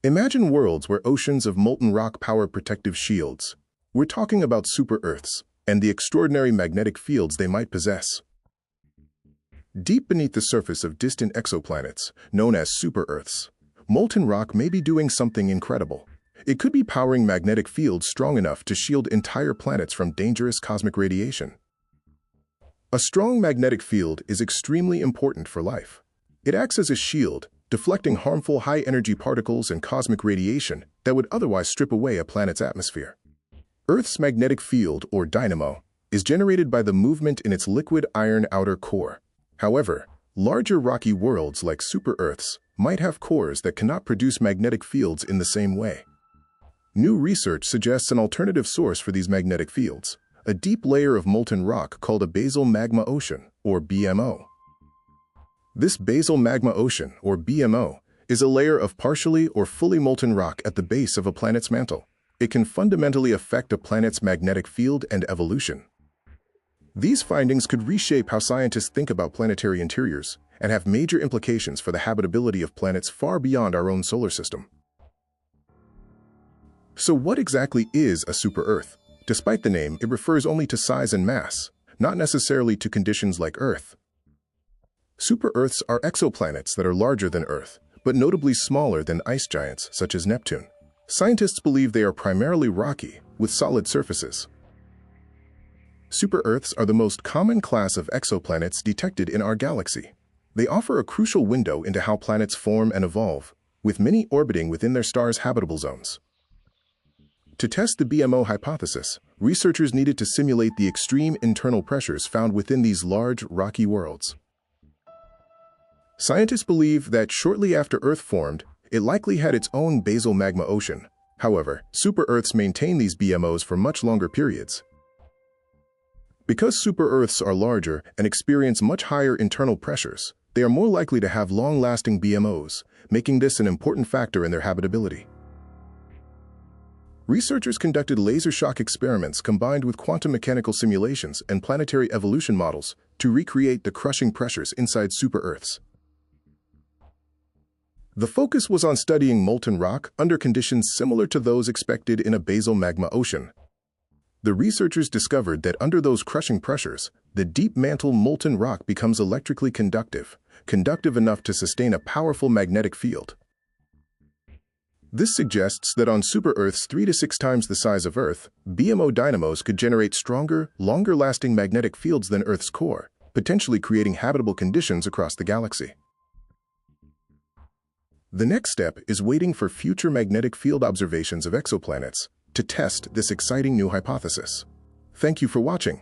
Imagine worlds where oceans of molten rock power protective shields. We're talking about super-Earths and the extraordinary magnetic fields they might possess. Deep beneath the surface of distant exoplanets, known as super-Earths, molten rock may be doing something incredible. It could be powering magnetic fields strong enough to shield entire planets from dangerous cosmic radiation. A strong magnetic field is extremely important for life. It acts as a shield, deflecting harmful high-energy particles and cosmic radiation that would otherwise strip away a planet's atmosphere. Earth's magnetic field, or dynamo, is generated by the movement in its liquid iron outer core. However, larger rocky worlds like super-Earths might have cores that cannot produce magnetic fields in the same way. New research suggests an alternative source for these magnetic fields, a deep layer of molten rock called a basal magma ocean, or BMO. This basal magma ocean, or BMO, is a layer of partially or fully molten rock at the base of a planet's mantle. It can fundamentally affect a planet's magnetic field and evolution. These findings could reshape how scientists think about planetary interiors and have major implications for the habitability of planets far beyond our own solar system. So what exactly is a super-Earth? Despite the name, it refers only to size and mass, not necessarily to conditions like Earth. Super-Earths are exoplanets that are larger than Earth, but notably smaller than ice giants such as Neptune. Scientists believe they are primarily rocky, with solid surfaces. Super-Earths are the most common class of exoplanets detected in our galaxy. They offer a crucial window into how planets form and evolve, with many orbiting within their star's habitable zones. To test the BMO hypothesis, researchers needed to simulate the extreme internal pressures found within these large, rocky worlds. Scientists believe that shortly after Earth formed, it likely had its own basal magma ocean. However, super-Earths maintain these BMOs for much longer periods. Because super-Earths are larger and experience much higher internal pressures, they are more likely to have long-lasting BMOs, making this an important factor in their habitability. Researchers conducted laser shock experiments combined with quantum mechanical simulations and planetary evolution models to recreate the crushing pressures inside super-Earths. The focus was on studying molten rock under conditions similar to those expected in a basal magma ocean. The researchers discovered that under those crushing pressures, the deep mantle molten rock becomes electrically conductive enough to sustain a powerful magnetic field. This suggests that on super-Earths 3 to 6 times the size of Earth, BMO dynamos could generate stronger, longer-lasting magnetic fields than Earth's core, potentially creating habitable conditions across the galaxy. The next step is waiting for future magnetic field observations of exoplanets to test this exciting new hypothesis. Thank you for watching.